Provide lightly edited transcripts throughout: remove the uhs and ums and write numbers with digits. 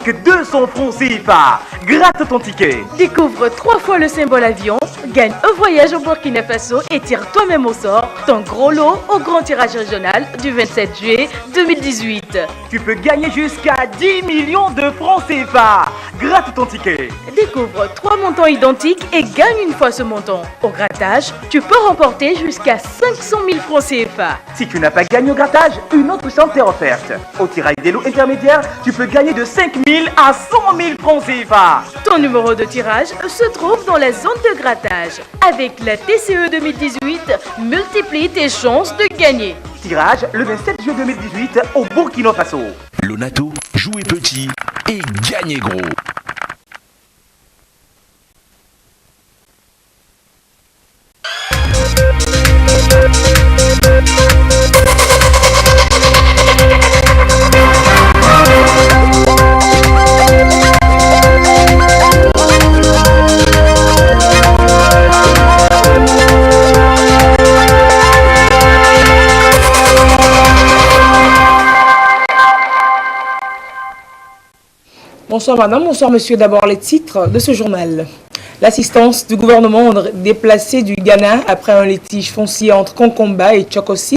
que 200 francs CFA. Gratte ton ticket. Découvre 3 fois le symbole avion, gagne un voyage au Burkina Faso et tire toi-même au sort ton gros lot au grand tirage régional du 27 juillet 2018. Tu peux gagner jusqu'à 10 millions de francs CFA. Gratte ton ticket. Découvre 3 montants identiques et gagne une fois ce montant. Au grattage, tu peux remporter jusqu'à 500 000 francs CFA. Si tu n'as pas gagné au grattage, une autre chance t'est offerte. Au tirage des lots intermédiaires, tu peux gagner de 5 000 à 100 000 francs CFA. Ton numéro de tirage se trouve dans la zone de grattage. Avec la TCE 2018, multiplie tes chances de gagner. Tirage le 27 juillet 2018 au Burkina Faso. Lonato, jouez petit et gagnez gros. Bonsoir madame, bonsoir monsieur. D'abord les titres de ce journal. L'assistance du gouvernement déplacé du Ghana après un litige foncier entre Konkomba et Tchokossi.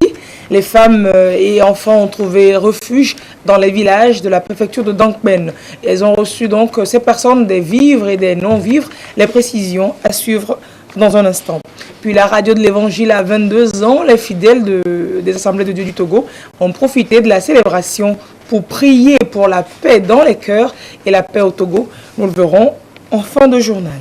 Les femmes et enfants ont trouvé refuge dans les villages de la préfecture de Dankben. Elles ont reçu donc ces personnes des vivres et des non-vivres. Les précisions à suivre dans un instant. Puis la radio de l'Évangile à 22 ans, les fidèles des Assemblées de Dieu du Togo ont profité de la célébration pour prier pour la paix dans les cœurs et la paix au Togo. Nous le verrons en fin de journal.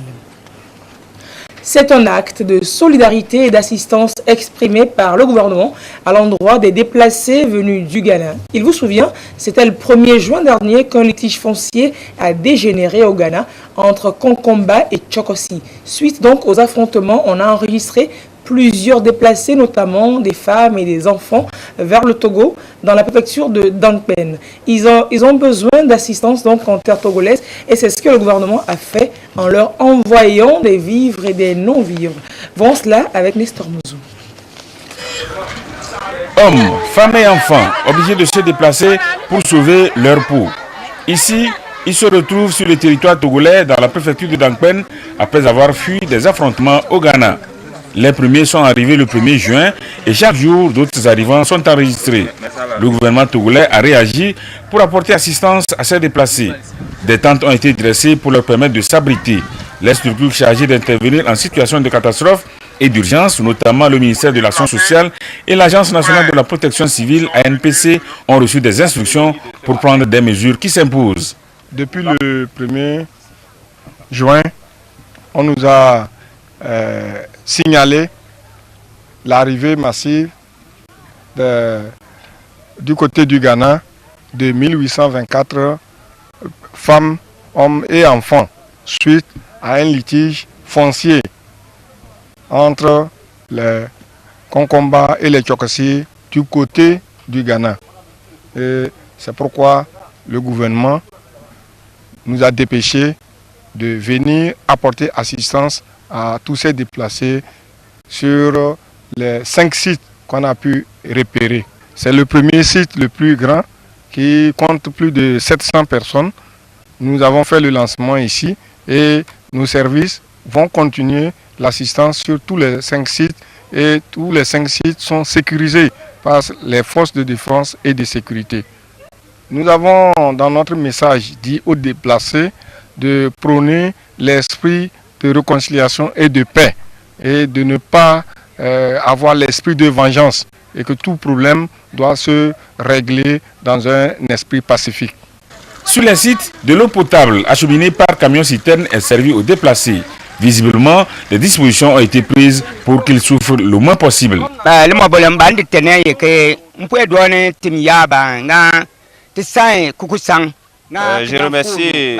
C'est un acte de solidarité et d'assistance exprimé par le gouvernement à l'endroit des déplacés venus du Ghana. Il vous souvient, c'était le 1er juin dernier qu'un litige foncier a dégénéré au Ghana entre Konkomba et Tchokossi. Suite donc aux affrontements, on a enregistré plusieurs déplacés, notamment des femmes et des enfants, vers le Togo, dans la préfecture de Dankben. Ils ont besoin d'assistance donc en terre togolaise et c'est ce que le gouvernement a fait en leur envoyant des vivres et des non-vivres. Voyons cela avec Nestor Mouzou. Hommes, femmes et enfants obligés de se déplacer pour sauver leur peau. Ici, ils se retrouvent sur le territoire togolais dans la préfecture de Dankben après avoir fui des affrontements au Ghana. Les premiers sont arrivés le 1er juin et chaque jour, d'autres arrivants sont enregistrés. Le gouvernement togolais a réagi pour apporter assistance à ces déplacés. Des tentes ont été dressées pour leur permettre de s'abriter. Les structures chargées d'intervenir en situation de catastrophe et d'urgence, notamment le ministère de l'Action sociale et l'Agence nationale de la protection civile, ANPC, ont reçu des instructions pour prendre des mesures qui s'imposent. Depuis le 1er juin, on nous a signalé l'arrivée massive du côté du Ghana de 1824 femmes, hommes et enfants suite à un litige foncier entre les Konkomba et les Tchokossi du côté du Ghana. Et c'est pourquoi le gouvernement nous a dépêché de venir apporter assistance à tous ces déplacés sur les 5 sites qu'on a pu repérer. C'est le premier site le plus grand qui compte plus de 700 personnes. Nous avons fait le lancement ici et nos services vont continuer l'assistance sur tous les 5 sites et tous les 5 sites sont sécurisés par les forces de défense et de sécurité. Nous avons dans notre message dit aux déplacés de prôner l'esprit de réconciliation et de paix et de ne pas avoir l'esprit de vengeance et que tout problème doit se régler dans un esprit pacifique. Sur les sites, de l'eau potable acheminée par camion-citerne est servie aux déplacés. Visiblement, des dispositions ont été prises pour qu'ils souffrent le moins possible. Je remercie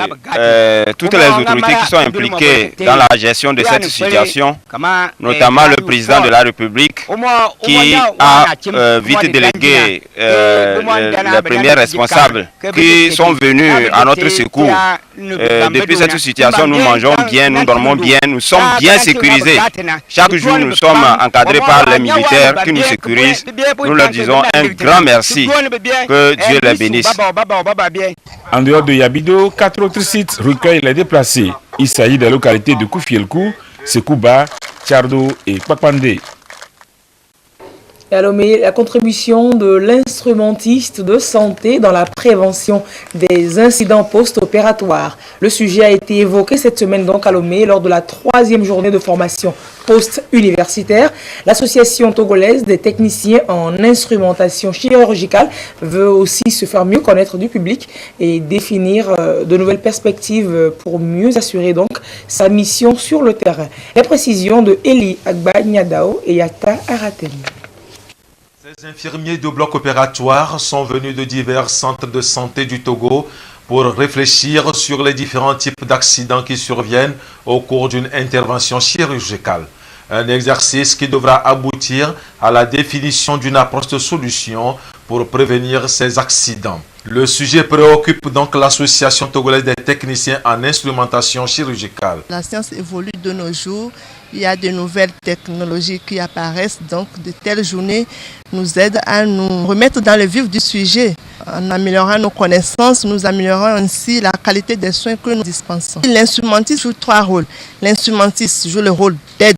toutes les autorités qui sont impliquées dans la gestion de cette situation, notamment le président de la République qui a vite délégué les premiers responsables qui sont venus à notre secours. Depuis cette situation, nous mangeons bien, nous dormons bien, nous sommes bien sécurisés. Chaque jour, nous sommes encadrés par les militaires qui nous sécurisent. Nous leur disons un grand merci. Que Dieu les bénisse. En dehors de Yabido, 4 autres sites recueillent les déplacés. Il s'agit des localités de Koufielkou, Sekouba, Tchardo et Kpakpandé. Et à Lomé, la contribution de l'instrumentiste de santé dans la prévention des incidents post-opératoires. Le sujet a été évoqué cette semaine donc à Lomé lors de la 3e journée de formation post-universitaire. L'association togolaise des techniciens en instrumentation chirurgicale veut aussi se faire mieux connaître du public et définir de nouvelles perspectives pour mieux assurer donc sa mission sur le terrain. Les précisions de Eli Agba Nyadao et Yata Aratem. Les infirmiers de bloc opératoire sont venus de divers centres de santé du Togo pour réfléchir sur les différents types d'accidents qui surviennent au cours d'une intervention chirurgicale. Un exercice qui devra aboutir à la définition d'une approche de solution pour prévenir ces accidents. Le sujet préoccupe donc l'association togolaise des techniciens en instrumentation chirurgicale. La science évolue de nos jours. Il y a de nouvelles technologies qui apparaissent, donc de telles journées nous aident à nous remettre dans le vif du sujet. En améliorant nos connaissances, nous améliorons ainsi la qualité des soins que nous dispensons. L'instrumentiste joue 3 rôles. L'instrumentiste joue le rôle d'aide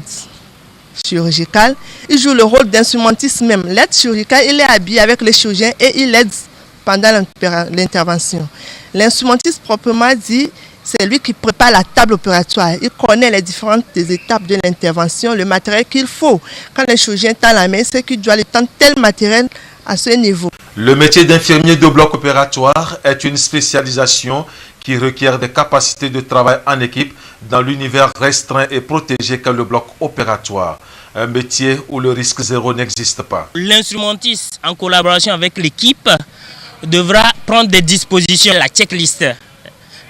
chirurgicale, il joue le rôle d'instrumentiste même. L'aide chirurgicale, il est habillé avec le chirurgien et il aide pendant l'intervention. L'instrumentiste proprement dit, c'est lui qui prépare la table opératoire. Il connaît les différentes étapes de l'intervention, le matériel qu'il faut. Quand le chirurgien tend la main, c'est qu'il doit lui tendre tel matériel à ce niveau. Le métier d'infirmier de bloc opératoire est une spécialisation qui requiert des capacités de travail en équipe dans l'univers restreint et protégé qu'est le bloc opératoire. Un métier où le risque zéro n'existe pas. L'instrumentiste, en collaboration avec l'équipe, devra prendre des dispositions, la checklist.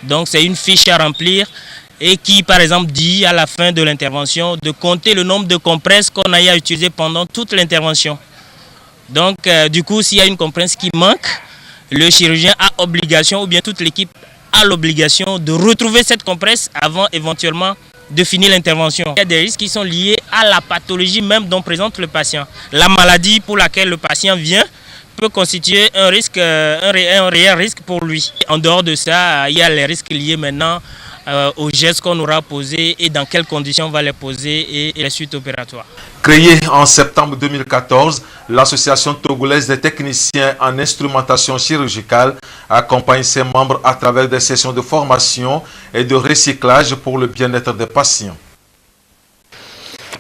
Donc c'est une fiche à remplir et qui par exemple dit à la fin de l'intervention de compter le nombre de compresses qu'on a à utiliser pendant toute l'intervention. Donc du coup s'il y a une compresse qui manque, le chirurgien a obligation ou bien toute l'équipe a l'obligation de retrouver cette compresse avant éventuellement de finir l'intervention. Il y a des risques qui sont liés à la pathologie même dont présente le patient. La maladie pour laquelle le patient vient peut constituer un risque, un réel risque pour lui. En dehors de ça, il y a les risques liés maintenant aux gestes qu'on aura posés et dans quelles conditions on va les poser et les suites opératoires. Créée en septembre 2014, l'association togolaise des techniciens en instrumentation chirurgicale accompagne ses membres à travers des sessions de formation et de recyclage pour le bien-être des patients.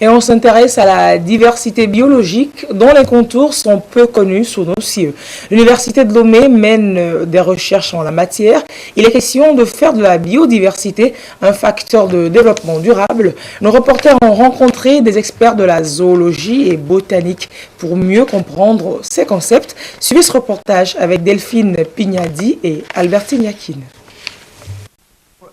Et on s'intéresse à la diversité biologique dont les contours sont peu connus sous nos cieux. L'Université de Lomé mène des recherches en la matière. Il est question de faire de la biodiversité un facteur de développement durable. Nos reporters ont rencontré des experts de la zoologie et botanique pour mieux comprendre ces concepts. Suivez ce reportage avec Delphine Pignadi et Albertine Yakine.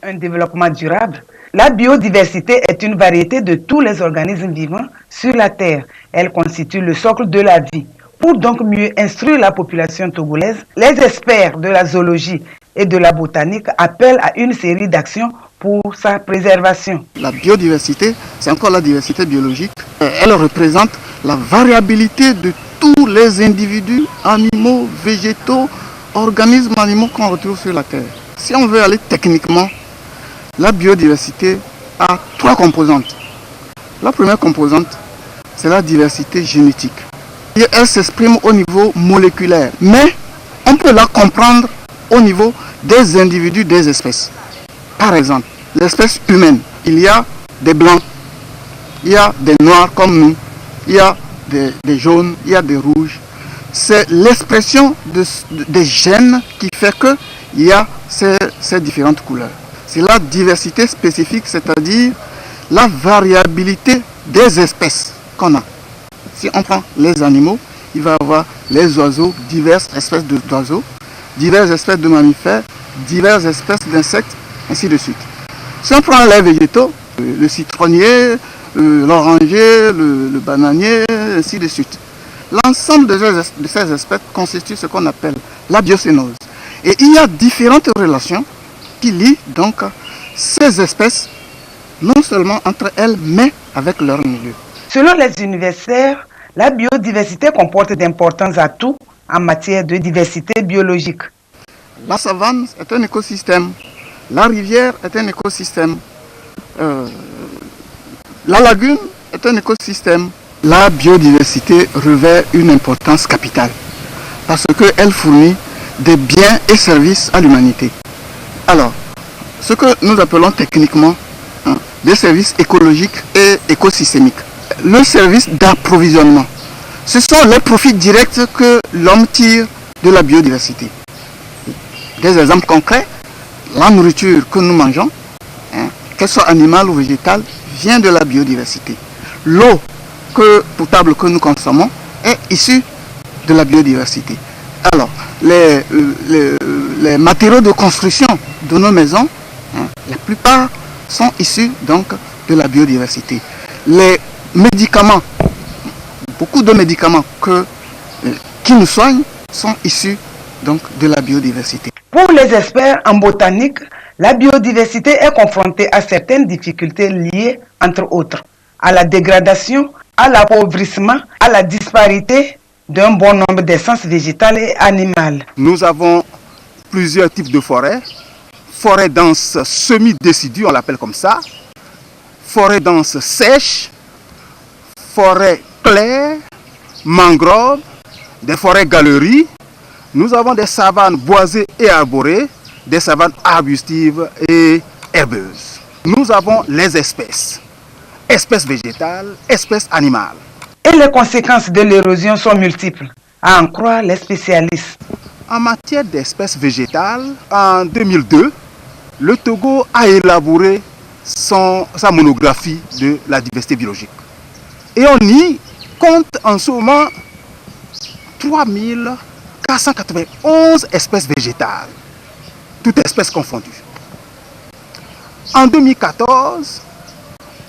Un développement durable. La biodiversité est une variété de tous les organismes vivants sur la Terre. Elle constitue le socle de la vie. Pour donc mieux instruire la population togolaise, les experts de la zoologie et de la botanique appellent à une série d'actions pour sa préservation. La biodiversité, c'est encore la diversité biologique. Elle représente la variabilité de tous les individus, animaux, végétaux, organismes animaux qu'on retrouve sur la Terre. Si on veut aller techniquement, la biodiversité a 3 composantes. La première composante, c'est la diversité génétique. Et elle s'exprime au niveau moléculaire, mais on peut la comprendre au niveau des individus, des espèces. Par exemple, l'espèce humaine, il y a des blancs, il y a des noirs comme nous, il y a des jaunes, il y a des rouges. C'est l'expression des gènes qui fait qu'il y a ces différentes couleurs. C'est la diversité spécifique, c'est-à-dire la variabilité des espèces qu'on a. Si on prend les animaux, il va y avoir les oiseaux, diverses espèces d'oiseaux, diverses espèces de mammifères, diverses espèces d'insectes, ainsi de suite. Si on prend les végétaux, le citronnier, l'oranger, le bananier, ainsi de suite. L'ensemble de ces espèces constitue ce qu'on appelle la biocénose. Et il y a différentes relations qui lient donc ces espèces, non seulement entre elles, mais avec leur milieu. Selon les universitaires, la biodiversité comporte d'importants atouts en matière de diversité biologique. La savane est un écosystème. La rivière est un écosystème. La lagune est un écosystème. La biodiversité revêt une importance capitale parce qu'elle fournit des biens et services à l'humanité. Alors, ce que nous appelons techniquement des services écologiques et écosystémiques. Le service d'approvisionnement, ce sont les profits directs que l'homme tire de la biodiversité. Des exemples concrets, la nourriture que nous mangeons, qu'elle soit animale ou végétale, vient de la biodiversité. L'eau potable que nous consommons est issue de la biodiversité. Alors, les matériaux de construction de nos maisons, la plupart sont issus donc de la biodiversité. Les médicaments, beaucoup de médicaments qui nous soignent sont issus donc de la biodiversité. Pour les experts en botanique, la biodiversité est confrontée à certaines difficultés liées, entre autres, à la dégradation, à l'appauvrissement, à la disparité d'un bon nombre d'essences végétales et animales. Nous avons plusieurs types de forêts. Forêt dense semi-décidue, on l'appelle comme ça. Forêt dense sèche, forêt claire, mangroves, des forêts galeries. Nous avons des savanes boisées et arborées, des savanes arbustives et herbeuses. Nous avons les espèces végétales, espèces animales. Et les conséquences de l'érosion sont multiples, à en croire les spécialistes. En matière d'espèces végétales, en 2002, le Togo a élaboré sa monographie de la diversité biologique. Et on y compte en ce moment 3491 espèces végétales, toutes espèces confondues. En 2014,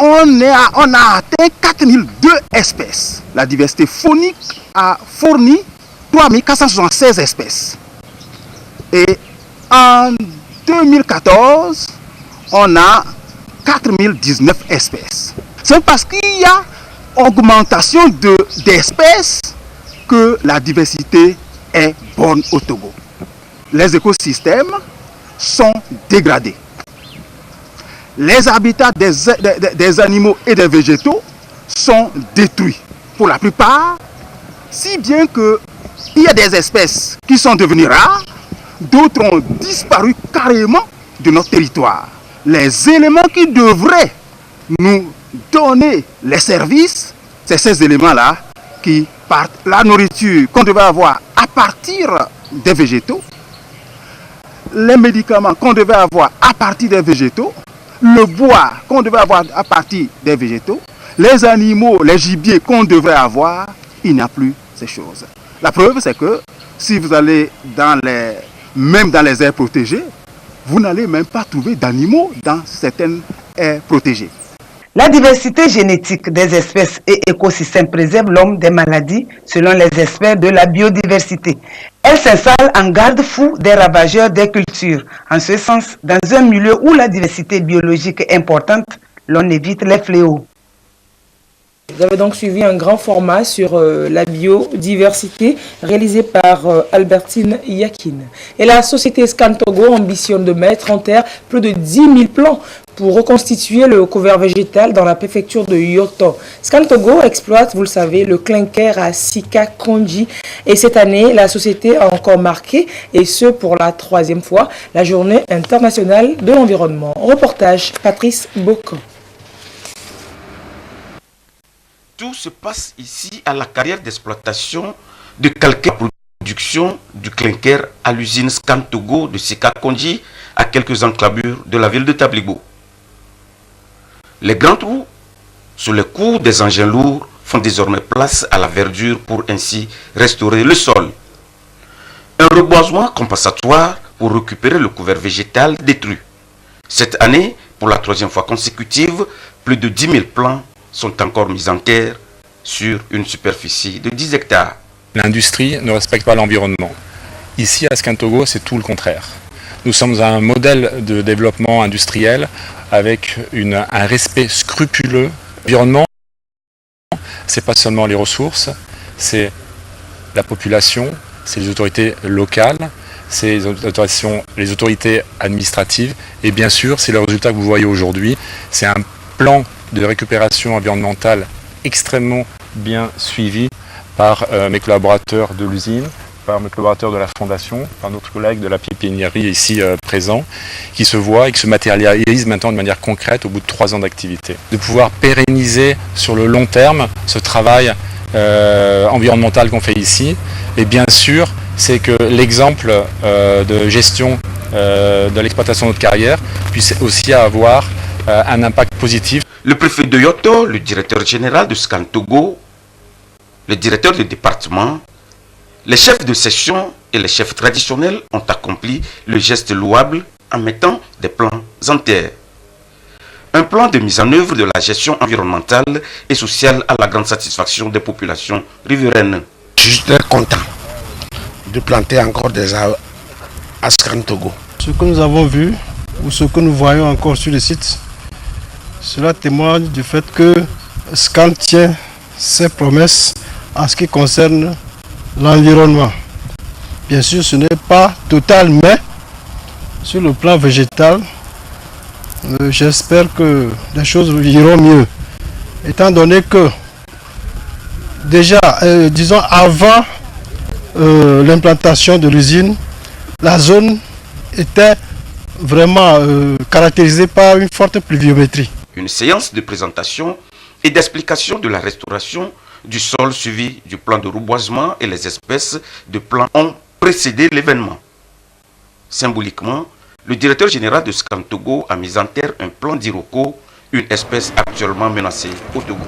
on a atteint 4002 espèces. La diversité faunique a fourni 3476 espèces. Et en 2014, on a 4019 espèces. C'est parce qu'il y a augmentation d'espèces que la diversité est bonne au Togo. Les écosystèmes sont dégradés. Les habitats des animaux et des végétaux sont détruits pour la plupart, si bien qu'il y a des espèces qui sont devenues rares, d'autres ont disparu carrément de notre territoire. Les éléments qui devraient nous donner les services, c'est ces éléments-là qui partent. La nourriture qu'on devait avoir à partir des végétaux, les médicaments qu'on devait avoir à partir des végétaux, le bois qu'on devait avoir à partir des végétaux, les animaux, les gibiers qu'on devrait avoir, il n'y a plus ces choses. La preuve, c'est que si vous allez même dans les aires protégées, vous n'allez même pas trouver d'animaux dans certaines aires protégées. La diversité génétique des espèces et écosystèmes préserve l'homme des maladies, selon les experts de la biodiversité. Elle s'installe en garde-fou des ravageurs des cultures. En ce sens, dans un milieu où la diversité biologique est importante, l'on évite les fléaux. Vous avez donc suivi un grand format sur la biodiversité réalisé par Albertine Yakin. Et la société Scan Togo ambitionne de mettre en terre plus de 10 000 plants pour reconstituer le couvert végétal dans la préfecture de Yoto. Scan Togo exploite, vous le savez, le clinker à Sika Kondji. Et cette année, la société a encore marqué, et ce pour la 3e fois, la journée internationale de l'environnement. Reportage Patrice Bocco. Tout se passe ici à la carrière d'exploitation de calcaire production du clinker à l'usine Scan Togo de Sika Kondji à quelques enclavures de la ville de Tablibo. Les grands trous sur les cours des engins lourds font désormais place à la verdure pour ainsi restaurer le sol. Un reboisement compensatoire pour récupérer le couvert végétal détruit. Cette année, pour la 3e fois consécutive, plus de 10 000 plants sont encore mis en terre sur une superficie de 10 hectares. L'industrie ne respecte pas l'environnement. Ici, à Scan Togo, c'est tout le contraire. Nous sommes un modèle de développement industriel avec un respect scrupuleux. L'environnement, ce n'est pas seulement les ressources, c'est la population, c'est les autorités locales, c'est les autorités administratives. Et bien sûr, c'est le résultat que vous voyez aujourd'hui. C'est un plan de récupération environnementale extrêmement bien suivi par mes collaborateurs de l'usine, par mes collaborateurs de la fondation, par notre collègue de la pépiniérie ici présent, qui se voit et qui se matérialise maintenant de manière concrète au bout de 3 ans d'activité. De pouvoir pérenniser sur le long terme ce travail environnemental qu'on fait ici. Et bien sûr, c'est que l'exemple de gestion de l'exploitation de notre carrière puisse aussi avoir un impact positif. Le préfet de Yoto, le directeur général de Scan Togo, le directeur du département, les chefs de section et les chefs traditionnels ont accompli le geste louable en mettant des plans en terre. Un plan de mise en œuvre de la gestion environnementale et sociale à la grande satisfaction des populations riveraines. Je suis très content de planter encore des arbres à Scan Togo. Ce que nous avons vu ou ce que nous voyons encore sur le site, cela témoigne du fait que Scan tient ses promesses en ce qui concerne l'environnement. Bien sûr, ce n'est pas total, mais sur le plan végétal, j'espère que les choses iront mieux. Étant donné que déjà, disons avant l'implantation de l'usine, la zone était vraiment caractérisée par une forte pluviométrie. Une séance de présentation et d'explication de la restauration du sol suivi du plan de reboisement et les espèces de plants ont précédé l'événement. Symboliquement, le directeur général de Scan Togo a mis en terre un plan d'Iroko, une espèce actuellement menacée au Togo.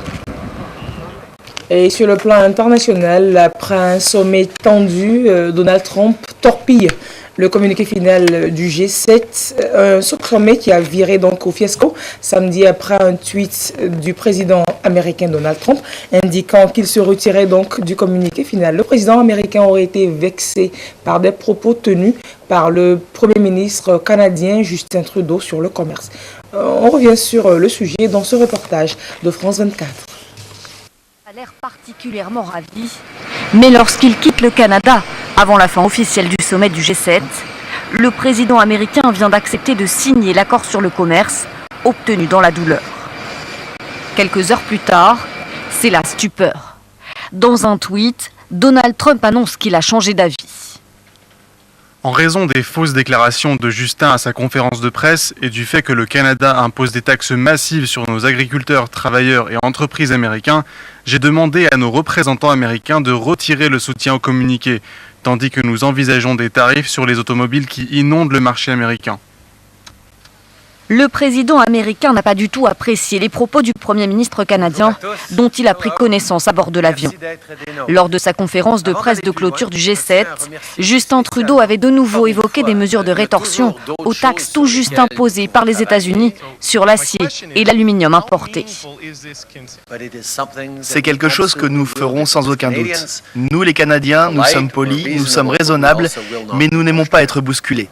Et sur le plan international, après un sommet tendu, Donald Trump torpille le communiqué final du G7, un sommet qui a viré donc au fiasco samedi après un tweet du président américain Donald Trump indiquant qu'il se retirait donc du communiqué final. Le président américain aurait été vexé par des propos tenus par le Premier ministre canadien Justin Trudeau sur le commerce. On revient sur le sujet dans ce reportage de France 24. A l'air particulièrement ravi, mais lorsqu'il quitte le Canada avant la fin officielle du sommet du G7, le président américain vient d'accepter de signer l'accord sur le commerce obtenu dans la douleur. Quelques heures plus tard, c'est la stupeur. Dans un tweet, Donald Trump annonce qu'il a changé d'avis. En raison des fausses déclarations de Justin à sa conférence de presse et du fait que le Canada impose des taxes massives sur nos agriculteurs, travailleurs et entreprises américains, j'ai demandé à nos représentants américains de retirer le soutien au communiqué, tandis que nous envisageons des tarifs sur les automobiles qui inondent le marché américain. Le président américain n'a pas du tout apprécié les propos du Premier ministre canadien dont il a pris connaissance à bord de l'avion. Lors de sa conférence de presse de clôture du G7, Justin Trudeau avait de nouveau évoqué des mesures de rétorsion aux taxes tout juste imposées par les États-Unis sur l'acier et l'aluminium importés. C'est quelque chose que nous ferons sans aucun doute. Nous les Canadiens, nous sommes polis, nous sommes raisonnables, mais nous n'aimons pas être bousculés.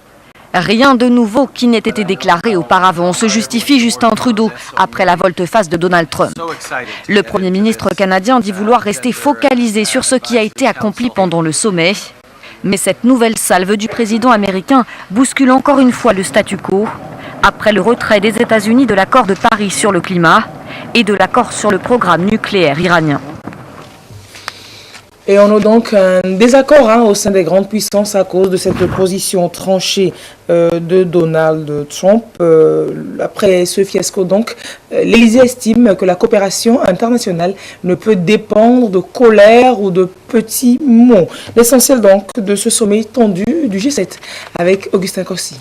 Rien de nouveau qui n'ait été déclaré auparavant, se justifie Justin Trudeau après la volte-face de Donald Trump. Le Premier ministre canadien dit vouloir rester focalisé sur ce qui a été accompli pendant le sommet. Mais cette nouvelle salve du président américain bouscule encore une fois le statu quo, après le retrait des États-Unis de l'accord de Paris sur le climat et de l'accord sur le programme nucléaire iranien. Et on a donc un désaccord au sein des grandes puissances à cause de cette position tranchée de Donald Trump. Après ce fiasco, donc, l'Élysée estime que la coopération internationale ne peut dépendre de colère ou de petits mots. L'essentiel donc de ce sommet tendu du G7 avec Augustin Kossi.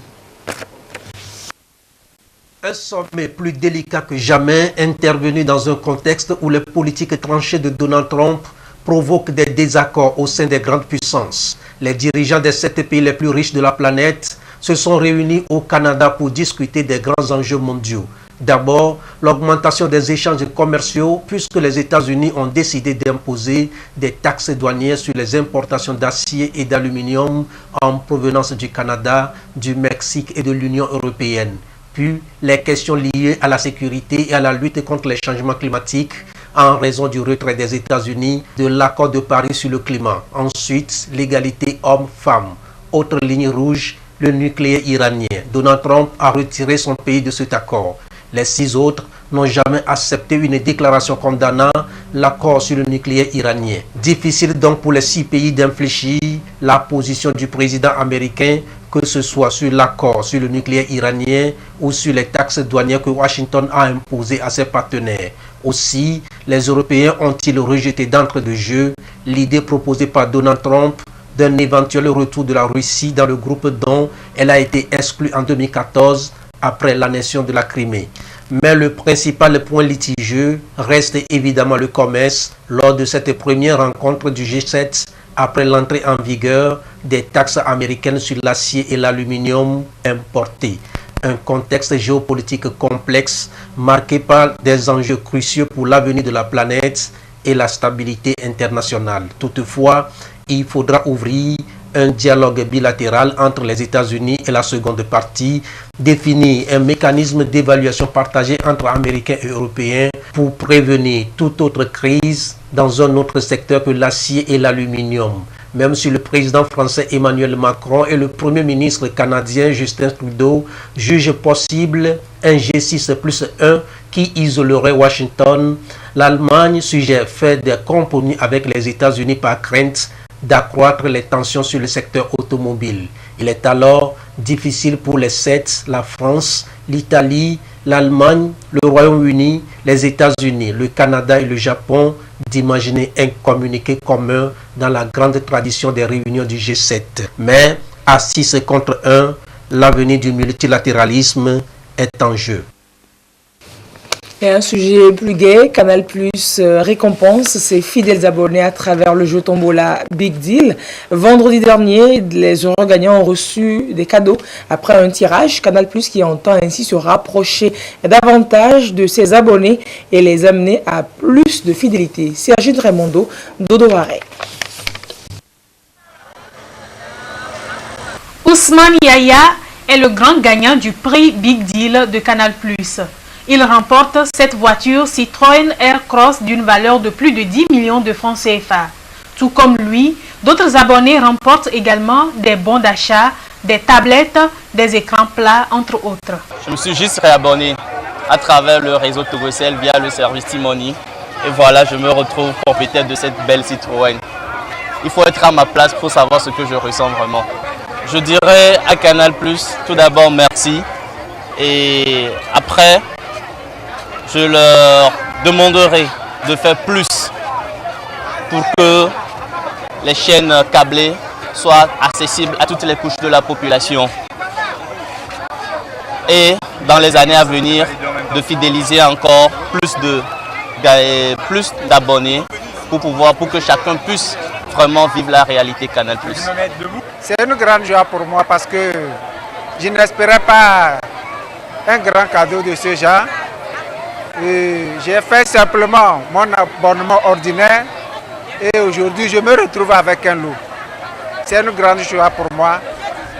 Un sommet plus délicat que jamais, intervenu dans un contexte où les politiques tranchées de Donald Trump provoque des désaccords au sein des grandes puissances. Les dirigeants des 7 pays les plus riches de la planète se sont réunis au Canada pour discuter des grands enjeux mondiaux. D'abord, l'augmentation des échanges commerciaux, puisque les États-Unis ont décidé d'imposer des taxes douanières sur les importations d'acier et d'aluminium en provenance du Canada, du Mexique et de l'Union européenne. Puis, les questions liées à la sécurité et à la lutte contre les changements climatiques, en raison du retrait des États-Unis de l'accord de Paris sur le climat. Ensuite, l'égalité homme-femme. Autre ligne rouge, le nucléaire iranien. Donald Trump a retiré son pays de cet accord. Les 6 autres n'ont jamais accepté une déclaration condamnant l'accord sur le nucléaire iranien. Difficile donc pour les 6 pays d'infléchir la position du président américain, que ce soit sur l'accord sur le nucléaire iranien ou sur les taxes douanières que Washington a imposées à ses partenaires. Aussi, les Européens ont-ils rejeté d'entrée de jeu l'idée proposée par Donald Trump d'un éventuel retour de la Russie dans le groupe dont elle a été exclue en 2014 après l'annexion de la Crimée. Mais le principal point litigieux reste évidemment le commerce lors de cette première rencontre du G7 après l'entrée en vigueur des taxes américaines sur l'acier et l'aluminium importés. Un contexte géopolitique complexe marqué par des enjeux cruciaux pour l'avenir de la planète et la stabilité internationale. Toutefois, il faudra ouvrir un dialogue bilatéral entre les États-Unis et la seconde partie, définir un mécanisme d'évaluation partagé entre Américains et Européens pour prévenir toute autre crise dans un autre secteur que l'acier et l'aluminium. Même si le président français Emmanuel Macron et le premier ministre canadien Justin Trudeau jugent possible un G6+1 qui isolerait Washington, l'Allemagne suggère faire des compromis avec les États-Unis par crainte d'accroître les tensions sur le secteur automobile. Il est alors difficile pour les 7, la France, l'Italie, l'Allemagne, le Royaume-Uni, les États-Unis, le Canada et le Japon d'imaginer un communiqué commun dans la grande tradition des réunions du G7. Mais à 6 contre 1, l'avenir du multilatéralisme est en jeu. Et un sujet plus gai, Canal Plus récompense ses fidèles abonnés à travers le jeu Tombola Big Deal. Vendredi dernier, les heureux gagnants ont reçu des cadeaux après un tirage. Canal Plus qui entend ainsi se rapprocher davantage de ses abonnés et les amener à plus de fidélité. Sergine Raimondo, Dodo Varey. Ousmane Yaya est le grand gagnant du prix Big Deal de Canal Plus. Il remporte cette voiture Citroën Aircross d'une valeur de plus de 10 millions de francs CFA. Tout comme lui, d'autres abonnés remportent également des bons d'achat, des tablettes, des écrans plats, entre autres. Je me suis juste réabonné à travers le réseau Togocel via le service Timoni. Et voilà, je me retrouve propriétaire de cette belle Citroën. Il faut être à ma place pour savoir ce que je ressens vraiment. Je dirais à Canal+, tout d'abord merci. Et après, je leur demanderai de faire plus pour que les chaînes câblées soient accessibles à toutes les couches de la population. Et dans les années à venir, de fidéliser encore plus d'abonnés pour que chacun puisse vraiment vivre la réalité Canal+. C'est une grande joie pour moi parce que je n'espérais pas un grand cadeau de ce genre. J'ai fait simplement mon abonnement ordinaire et aujourd'hui je me retrouve avec un lot. C'est une grande joie pour moi.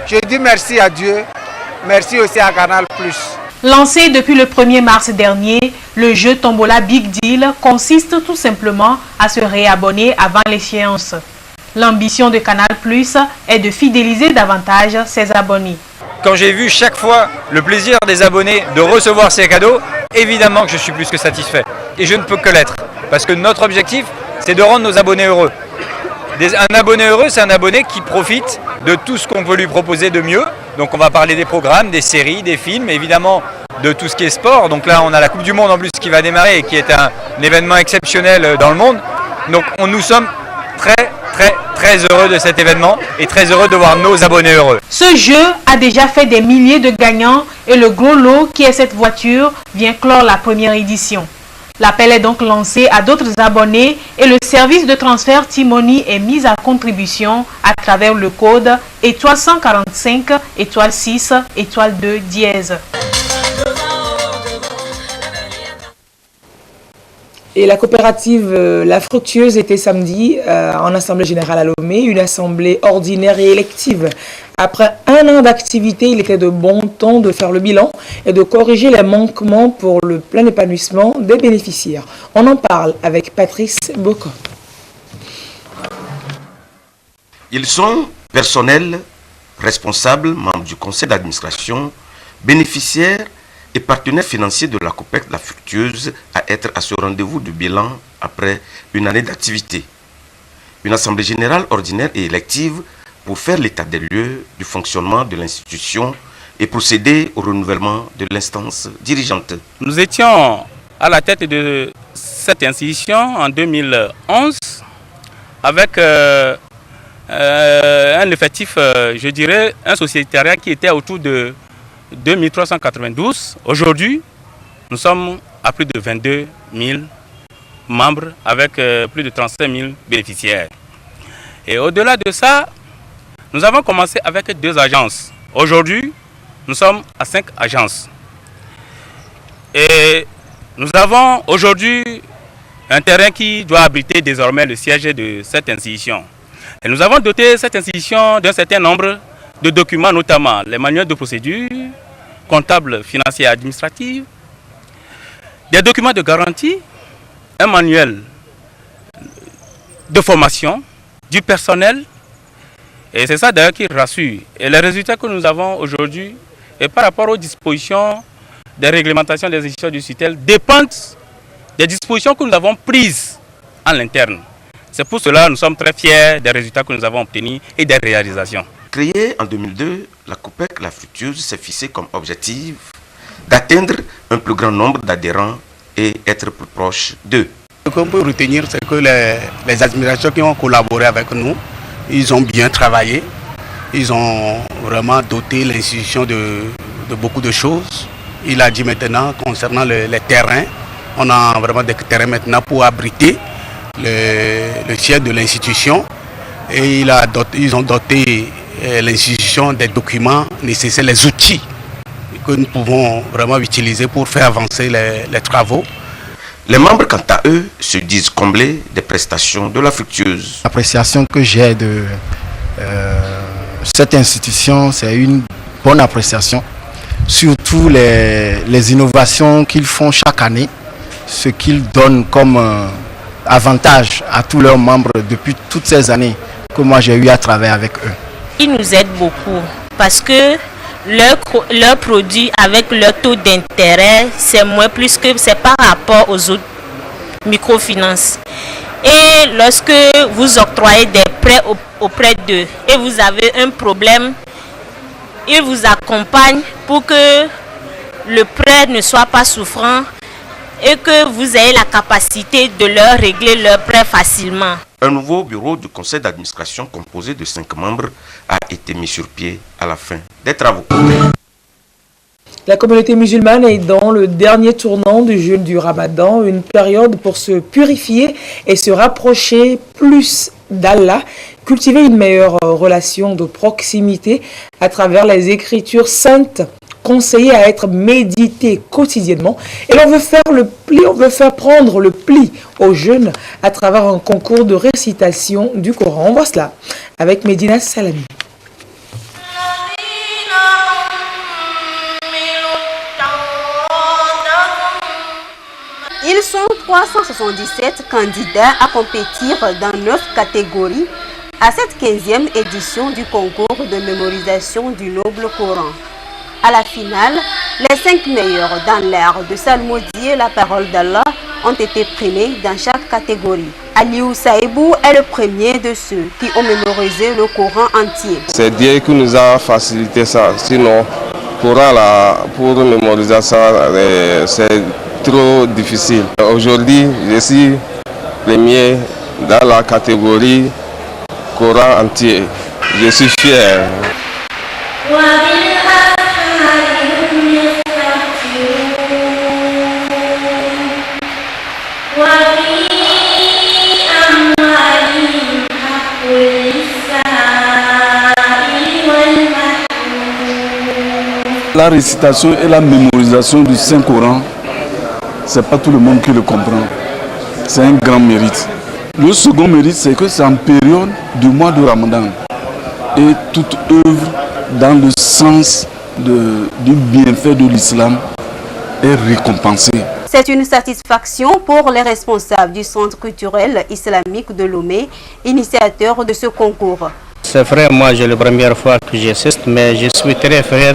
Je dis merci à Dieu, merci aussi à Canal+. Lancé depuis le 1er mars dernier, le jeu Tombola Big Deal consiste tout simplement à se réabonner avant l'échéance. L'ambition de Canal+ est de fidéliser davantage ses abonnés. Quand j'ai vu chaque fois le plaisir des abonnés de recevoir ces cadeaux, évidemment que je suis plus que satisfait. Et je ne peux que l'être. Parce que notre objectif, c'est de rendre nos abonnés heureux. Un abonné heureux, c'est un abonné qui profite de tout ce qu'on peut lui proposer de mieux. Donc on va parler des programmes, des séries, des films, évidemment de tout ce qui est sport. Donc là, on a la Coupe du Monde en plus qui va démarrer et qui est un événement exceptionnel dans le monde. Donc nous sommes très heureux de cet événement et très heureux de voir nos abonnés heureux. Ce jeu a déjà fait des milliers de gagnants et le gros lot qui est cette voiture vient clore la première édition. L'appel est donc lancé à d'autres abonnés et le service de transfert Timoni est mis à contribution à travers le code étoile 145 étoile 6 étoile 2 dièse. Et la coopérative La Fructueuse était samedi en Assemblée Générale à Lomé, une assemblée ordinaire et élective. Après un an d'activité, il était de bon ton de faire le bilan et de corriger les manquements pour le plein épanouissement des bénéficiaires. On en parle avec Patrice Bocco. Ils sont personnels responsables, membres du conseil d'administration, bénéficiaires et partenaires financiers de la COPEC La Fructueuse à être à ce rendez-vous de bilan après une année d'activité. Une assemblée générale ordinaire et élective pour faire l'état des lieux du fonctionnement de l'institution et procéder au renouvellement de l'instance dirigeante. Nous étions à la tête de cette institution en 2011 avec un effectif, je dirais, un sociétariat qui était autour de 2392. Aujourd'hui, nous sommes à plus de 22 000 membres avec plus de 35 000 bénéficiaires. Et au-delà de ça, nous avons commencé avec 2 agences. Aujourd'hui, nous sommes à 5 agences. Et nous avons aujourd'hui un terrain qui doit abriter désormais le siège de cette institution. Et nous avons doté cette institution d'un certain nombre de documents, notamment les manuels de procédure, comptables, financiers et administratifs, des documents de garantie, un manuel de formation du personnel. Et c'est ça d'ailleurs qui rassure. Et les résultats que nous avons aujourd'hui, et par rapport aux dispositions des réglementations des institutions du SUTEL, dépendent des dispositions que nous avons prises en l'interne. C'est pour cela que nous sommes très fiers des résultats que nous avons obtenus et des réalisations. Créée en 2002, la COPEC La Fructueuse s'est fixée comme objectif d'atteindre un plus grand nombre d'adhérents et être plus proche d'eux. Ce qu'on peut retenir, c'est que les administrations qui ont collaboré avec nous, ils ont bien travaillé. Ils ont vraiment doté l'institution de beaucoup de choses. Il a dit maintenant, concernant les terrains, on a vraiment des terrains maintenant pour abriter le siège de l'institution. Et ils ont doté l'institution des documents nécessaires, les outils que nous pouvons vraiment utiliser pour faire avancer les travaux. Les membres, quant à eux, se disent comblés des prestations de La Fructueuse. L'appréciation que j'ai de cette institution, c'est une bonne appréciation. Surtout les innovations qu'ils font chaque année, ce qu'ils donnent comme avantage à tous leurs membres depuis toutes ces années que moi j'ai eu à travailler avec eux. Ils nous aident beaucoup parce que leurs produits avec leur taux d'intérêt, c'est moins plus que c'est par rapport aux autres microfinances. Et lorsque vous octroyez des prêts auprès d'eux et vous avez un problème, ils vous accompagnent pour que le prêt ne soit pas souffrant et que vous ayez la capacité de leur régler leur prêt facilement. Un nouveau bureau du conseil d'administration composé de 5 membres a été mis sur pied à la fin des travaux. La communauté musulmane est dans le dernier tournant du jeûne du Ramadan, une période pour se purifier et se rapprocher plus d'Allah, cultiver une meilleure relation de proximité à travers les écritures saintes, conseillées à être méditées quotidiennement. Et l'on veut faire le pli, on veut faire prendre le pli aux jeunes à travers un concours de récitation du Coran. On voit cela avec Medina Salami. Ils sont 377 candidats à compétir dans 9 catégories à cette 15e édition du concours de mémorisation du noble Coran. À la finale, les 5 meilleurs dans l'art de salmodier la parole d'Allah ont été primés dans chaque catégorie. Aliou Saïbou est le premier de ceux qui ont mémorisé le Coran entier. C'est Dieu qui nous a facilité ça, sinon pour mémoriser ça, c'est trop difficile. Aujourd'hui, je suis premier dans la catégorie Coran entier. Je suis fier. La récitation et la mémorisation du Saint-Coran, ce n'est pas tout le monde qui le comprend. C'est un grand mérite. Le second mérite, c'est que c'est en période du mois de Ramadan. Et toute œuvre dans le sens du bienfait de l'islam est récompensée. C'est une satisfaction pour les responsables du Centre culturel islamique de Lomé, initiateur de ce concours. C'est vrai, moi c'est la première fois que j'assiste, mais je suis très fier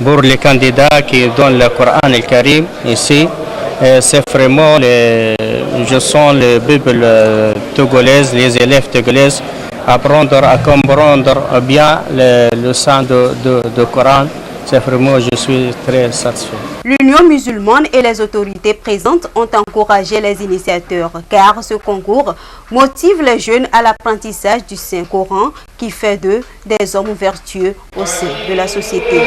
pour les candidats qui donnent le Coran et le Karim ici. C'est vraiment, je sens les Bibles togolaises, les élèves togolais apprendre à comprendre bien le sens du Coran. C'est vraiment, je suis très satisfait. L'Union musulmane et les autorités présentes ont encouragé les initiateurs car ce concours motive les jeunes à l'apprentissage du Saint-Coran qui fait d'eux des hommes vertueux au sein de la société.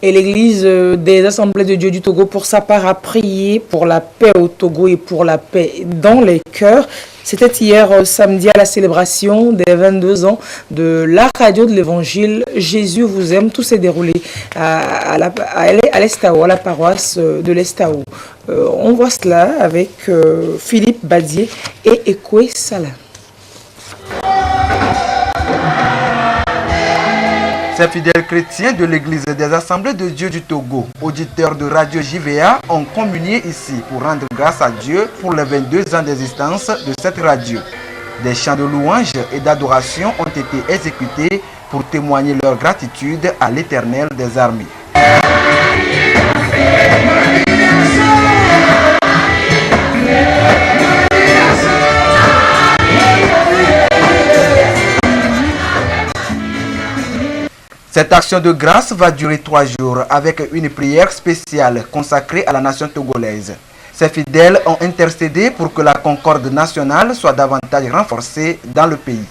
Et l'Église des Assemblées de Dieu du Togo, pour sa part, a prié pour la paix au Togo et pour la paix dans les cœurs. C'était hier samedi à la célébration des 22 ans de la radio de l'Évangile Jésus vous aime. Tout s'est déroulé à l'Estao, à la paroisse de l'Estao. On voit cela avec Philippe Badier et Ekwe Salah. Ces fidèles chrétiens de l'Église des Assemblées de Dieu du Togo, auditeurs de Radio JVA, ont communié ici pour rendre grâce à Dieu pour les 22 ans d'existence de cette radio. Des chants de louange et d'adoration ont été exécutés pour témoigner leur gratitude à l'Éternel des armées. Cette action de grâce va durer 3 jours avec une prière spéciale consacrée à la nation togolaise. Ces fidèles ont intercédé pour que la concorde nationale soit davantage renforcée dans le pays.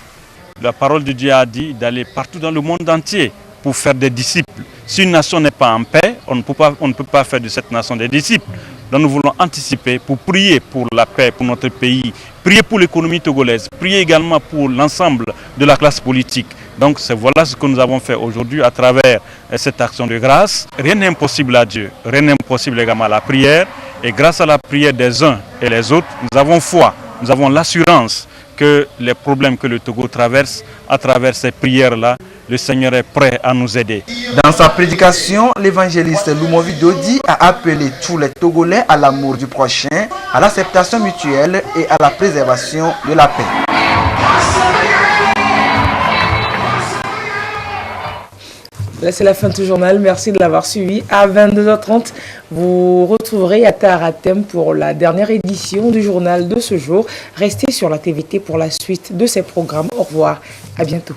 La parole de Dieu a dit d'aller partout dans le monde entier pour faire des disciples. Si une nation n'est pas en paix, on ne peut pas faire de cette nation des disciples. Donc nous voulons anticiper pour prier pour la paix, pour notre pays, prier pour l'économie togolaise, prier également pour l'ensemble de la classe politique. Donc voilà ce que nous avons fait aujourd'hui à travers cette action de grâce. Rien n'est impossible à Dieu, rien n'est impossible également à la prière. Et grâce à la prière des uns et les autres, nous avons foi, nous avons l'assurance que les problèmes que le Togo traverse, à travers ces prières-là, le Seigneur est prêt à nous aider. Dans sa prédication, l'évangéliste Lumovi Dodi a appelé tous les Togolais à l'amour du prochain, à l'acceptation mutuelle et à la préservation de la paix. Là, c'est la fin de ce journal. Merci de l'avoir suivi. À 22h30, vous retrouverez Yatar Atem pour la dernière édition du journal de ce jour. Restez sur la TVT pour la suite de ces programmes. Au revoir. À bientôt.